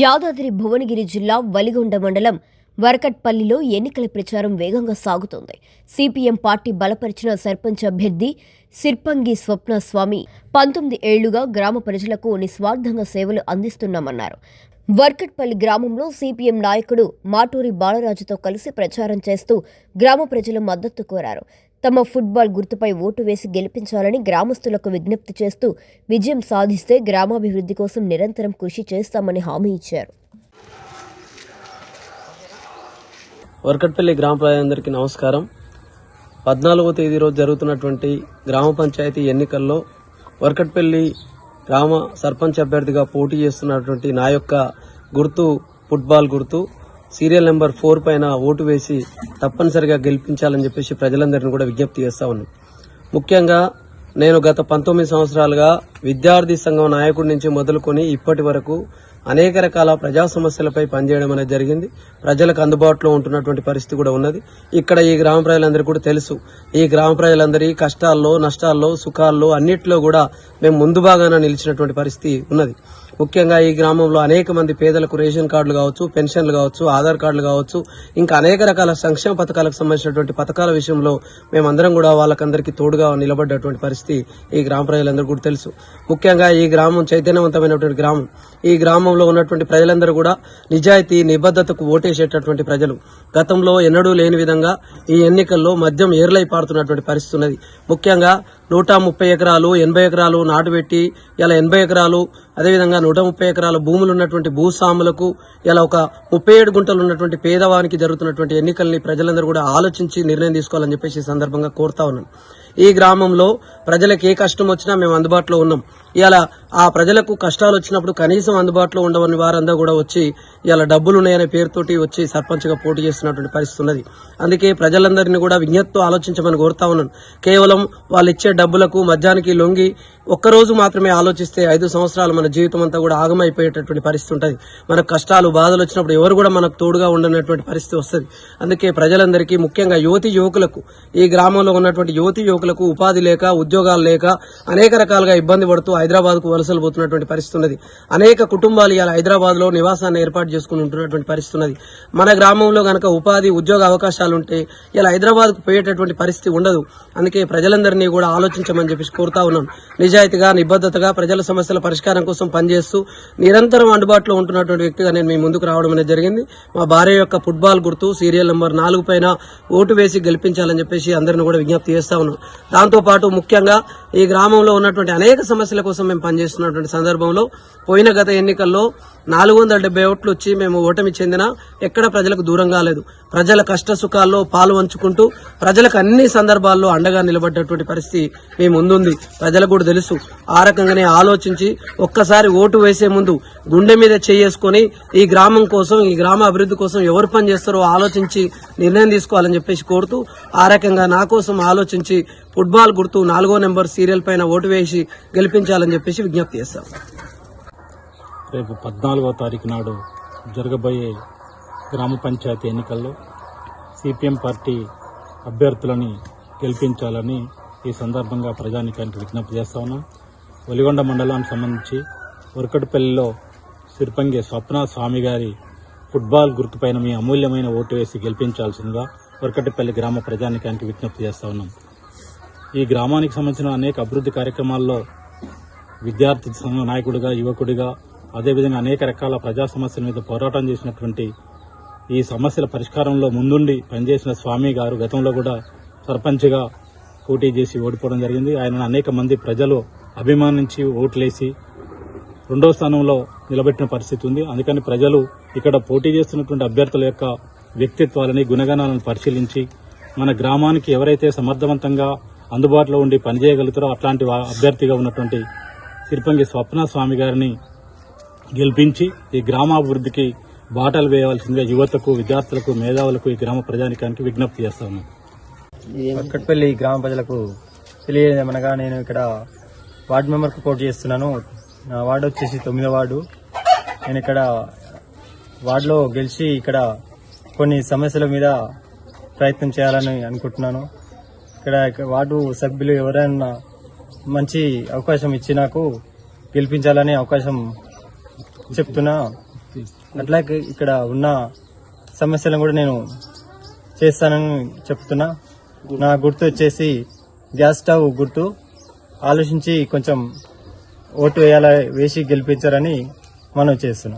యాదాద్రి భువనగిరి జిల్లా వలిగొండ మండలం వరకట్పల్లిలో ఎన్నికల ప్రచారం వేగంగా సాగుతోంది. సిపిఎం పార్టీ బలపరిచిన సర్పంచ్ అభ్యర్థి సిర్పంగి స్వప్న స్వామి 19 ఏళ్లుగా గ్రామ ప్రజలకు నిస్వార్థంగా సేవలు అందిస్తున్నామన్నారు. వర్కట్పల్లి గ్రామంలో సిపిఎం నాయకుడు మాటూరి బాలరాజుతో కలిసి ప్రచారం చేస్తూ గ్రామ ప్రజల మద్దతు కోరారు. తమ ఫుట్బాల్ గుర్తుపై ఓటు వేసి గెలిపించాలని గ్రామస్తులకు విజ్ఞప్తి చేస్తూ విజయం సాధిస్తే గ్రామాభివృద్ధి కోసం నిరంతరం కృషి చేస్తామని హామీ ఇచ్చారు. వర్కట్పల్లి గ్రామ ప్రజలందరికీ నమస్కారం. 14వ తేదీ రోజు జరుగుతున్నటువంటి గ్రామ పంచాయతీ ఎన్నికల్లో వర్కట్పల్లి గ్రామ సర్పంచ్ అభ్యర్థిగా పోటీ చేస్తున్నటువంటి నా యొక్క గుర్తు ఫుట్బాల్ గుర్తు. సీరియల్ నెంబర్ 4 పైన ఓటు వేసి తప్పనిసరిగా గెలిపించాలని చెప్పేసి ప్రజలందరినీ కూడా విజ్ఞప్తి చేస్తా ఉన్నాను. ముఖ్యంగా నేను గత 19 సంవత్సరాలుగా విద్యార్థి సంఘం నాయకుడి నుంచి మొదలుకొని ఇప్పటి వరకు అనేక రకాల ప్రజా సమస్యలపై పనిచేయడం అనేది జరిగింది. ప్రజలకు అందుబాటులో ఉంటున్నటువంటి పరిస్థితి కూడా ఉన్నది. ఇక్కడ ఈ గ్రామ ప్రజలందరికీ కూడా తెలుసు. ఈ గ్రామ ప్రజలందరి కష్టాల్లో, నష్టాల్లో, సుఖాల్లో అన్నిట్లో కూడా మేము ముందు భాగాన నిలిచినటువంటి పరిస్థితి ఉన్నది. ముఖ్యంగా ఈ గ్రామంలో అనేక మంది పేదలకు రేషన్ కార్డులు కావచ్చు, పెన్షన్లు కావచ్చు, ఆధార్ కార్డులు కావచ్చు, ఇంకా అనేక రకాల సంక్షేమ పథకాలకు సంబంధించినటువంటి పథకాల విషయంలో మేమందరం కూడా వాళ్ళకందరికీ తోడుగా నిలబడ్డటువంటి పరిస్థితి ఈ గ్రామ ప్రజలందరూ కూడా తెలుసు. ముఖ్యంగా ఈ గ్రామం చైతన్యవంతమైనటువంటి గ్రామం. ఈ గ్రామంలో ఉన్నటువంటి ప్రజలందరూ కూడా నిజాయితీ, నిబద్ధతకు ఓటేసేటటువంటి ప్రజలు. గతంలో ఎన్నడూ లేని విధంగా ఈ ఎన్నికల్లో మద్యం ఏర్లై పారుతున్నటువంటి పరిస్థితి ఉన్నది. ముఖ్యంగా 130 ఎకరాలు, 80 ఎకరాలు నాటుపెట్టి ఇలా 80 ఎకరాలు, అదేవిధంగా 130 ఎకరాల భూములు ఉన్నటువంటి భూస్వాములకు ఇలా ఒక 37 గుంటలు ఉన్నటువంటి పేదవానికి జరుగుతున్నటువంటి ఎన్నికల్ని ప్రజలందరూ కూడా ఆలోచించి నిర్ణయం తీసుకోవాలని చెప్పేసి ఈ సందర్భంగా కోరుతా ఉన్నాను. ఈ గ్రామంలో ప్రజలకు ఏ కష్టం వచ్చినా మేము అందుబాటులో ఉన్నాం. ఇలా ఆ ప్రజలకు కష్టాలు వచ్చినప్పుడు కనీసం అందుబాటులో ఉండవని వారందరూ కూడా వచ్చి ఇలా డబ్బులు ఉన్నాయనే పేరుతోటి వచ్చి సర్పంచ్ గా పోటీ చేస్తున్నటువంటి పరిస్థితి ఉన్నది. అందుకే ప్రజలందరినీ కూడా విజ్ఞప్తితో ఆలోచించమని కోరుతా ఉన్నాను. కేవలం వాళ్ళు ఇచ్చే డబ్బులకు మద్యానికి లొంగి ఒక్కరోజు మాత్రమే ఆలోచిస్తే 5 సంవత్సరాలు మన జీవితం అంతా కూడా ఆగమైపోయేటటువంటి పరిస్థితి ఉంటుంది. మనకు కష్టాలు, బాధలు వచ్చినప్పుడు ఎవరు కూడా మనకు తోడుగా ఉండనటువంటి పరిస్థితి వస్తుంది. అందుకే ప్రజలందరికీ, ముఖ్యంగా యువకులకు, ఈ గ్రామంలో ఉన్నటువంటి యువకులకు ఉపాధి లేక, ఉద్యోగాలు లేక అనేక రకాలుగా ఇబ్బంది పడుతూ హైదరాబాద్ కు వలసలు పోతున్నటువంటి పరిస్థితి ఉన్నది. అనేక కుటుంబాలు ఇలా హైదరాబాద్ లో నివాసాన్ని ఏర్పాటు చేసుకుని ఉంటున్నటువంటి పరిస్థితి ఉన్నది. మన గ్రామంలో గనక ఉపాధి, ఉద్యోగ అవకాశాలు ఉంటే ఇలా హైదరాబాద్ కు పోయేటటువంటి పరిస్థితి ఉండదు. అందుకే ప్రజలందరినీ కూడా ఆలోచించమని చెప్పేసి కోరుతా ఉన్నాం. నిజాయితీగా, నిబద్ధతగా ప్రజల సమస్యల పరిష్కారం కోసం పనిచేస్తూ నిరంతరం అందుబాటులో ఉంటున్నటువంటి వ్యక్తిగా నేను మీ ముందుకు రావడం అనేది జరిగింది. మా భార్య యొక్క ఫుట్బాల్ గుర్తు సీరియల్ నెంబర్ 4 పైన ఓటు వేసి గెలిపించాలని చెప్పేసి అందరిని కూడా విజ్ఞప్తి చేస్తా ఉన్నాం. దాంతోపాటు ముఖ్యంగా ఈ గ్రామంలో ఉన్నటువంటి అనేక సమస్యల కోసం మేము పనిచేస్తున్నటువంటి సందర్భంలో పోయిన గత ఎన్నికల్లో 470 ఓట్లు వచ్చి మేము ఓటమి చెందినా ఎక్కడ ప్రజలకు దూరం కాలేదు. ప్రజల కష్ట సుఖాల్లో పాలు పంచుకుంటూ ప్రజలకు అన్ని సందర్భాల్లో అండగా నిలబడ్డటువంటి పరిస్థితి మీ ముందుంది. ప్రజలకు కూడా తెలుసు. ఆ రకంగానే ఆలోచించి ఒక్కసారి ఓటు వేసే ముందు గుండె మీద చేసుకుని ఈ గ్రామం కోసం, ఈ గ్రామ అభివృద్ధి కోసం ఎవరు పని చేస్తారో ఆలోచించి నిర్ణయం తీసుకోవాలని చెప్పేసి కోరుతూ, ఆ రకంగా నా కోసం ఆలోచించి ఫుట్బాల్ గుర్తు 4వ నెంబర్ సీరియల్ పైన ఓటు వేసి గెలిపించాలని చెప్పేసి విజ్ఞప్తి చేస్తాం. రేపు 14వ తారీఖు నాడు జరగబోయే గ్రామ పంచాయతీ ఎన్నికల్లో సిపిఎం పార్టీ అభ్యర్థులని గెలిపించాలని ఈ సందర్భంగా ప్రజానీకానికి విజ్ఞప్తి చేస్తా ఉన్నాం. ఒలిగొండ మండలానికి సంబంధించి వరకట్పల్లిలో సిర్పంగి స్వప్న స్వామి గారి ఫుట్బాల్ గుర్తుపైన మీ అమూల్యమైన ఓటు వేసి గెలిపించాల్సిందిగా వరకట్పల్లి గ్రామ ప్రజానీకానికి విజ్ఞప్తి చేస్తా ఉన్నాం. ఈ గ్రామానికి సంబంధించిన అనేక అభివృద్ధి కార్యక్రమాల్లో విద్యార్థి సంఘ నాయకుడిగా, యువకుడిగా, అదేవిధంగా అనేక రకాల ప్రజా సమస్యల మీద పోరాటం చేసినటువంటి, ఈ సమస్యల పరిష్కారంలో ముందుండి పనిచేసిన స్వామి గారు గతంలో కూడా సర్పంచ్గా పోటీ చేసి ఓడిపోవడం జరిగింది. ఆయన అనేక మంది ప్రజలు అభిమానించి ఓట్లేసి 2వ స్థానంలో నిలబెట్టిన పరిస్థితి ఉంది. అందుకని ప్రజలు ఇక్కడ పోటీ చేస్తున్నటువంటి అభ్యర్థుల యొక్క వ్యక్తిత్వాలని, గుణగణాలను పరిశీలించి మన గ్రామానికి ఎవరైతే సమర్థవంతంగా అందుబాటులో ఉండి పనిచేయగలుగుతారో అట్లాంటి అభ్యర్థిగా ఉన్నటువంటి సిర్పంగి స్వప్న స్వామి గారిని గెలిపించి ఈ గ్రామాభివృద్ధికి బాటలు వేయవలసిందిగా యువతకు, విద్యార్థులకు, మేధావులకు, ఈ గ్రామ ప్రజానికానికి విజ్ఞప్తి చేస్తాను. వరకట్పల్లి గ్రామ ప్రజలకు తెలియజేయమనగా నేను ఇక్కడ వార్డు మెంబర్కు పోటీ చేస్తున్నాను. నా వార్డు వచ్చేసి 9వ వార్డు. నేను ఇక్కడ వార్డులో గెలిచి ఇక్కడ కొన్ని సమస్యల మీద ప్రయత్నం చేయాలని అనుకుంటున్నాను. ఇక్కడ వార్డు సభ్యులు ఎవరైనా మంచి అవకాశం ఇచ్చి నాకు గెలిపించాలని అవకాశం చెప్తున్నా. అట్లాగే ఇక్కడ ఉన్న సమస్యలను కూడా నేను చేస్తానని చెప్తున్నా. నా గుర్తు వచ్చేసి గ్యాస్ స్టవ్ గుర్తు. ఆలోచించి కొంచెం ఓటు వేసి గెలిపించారని మనం చేస్తున్నాం.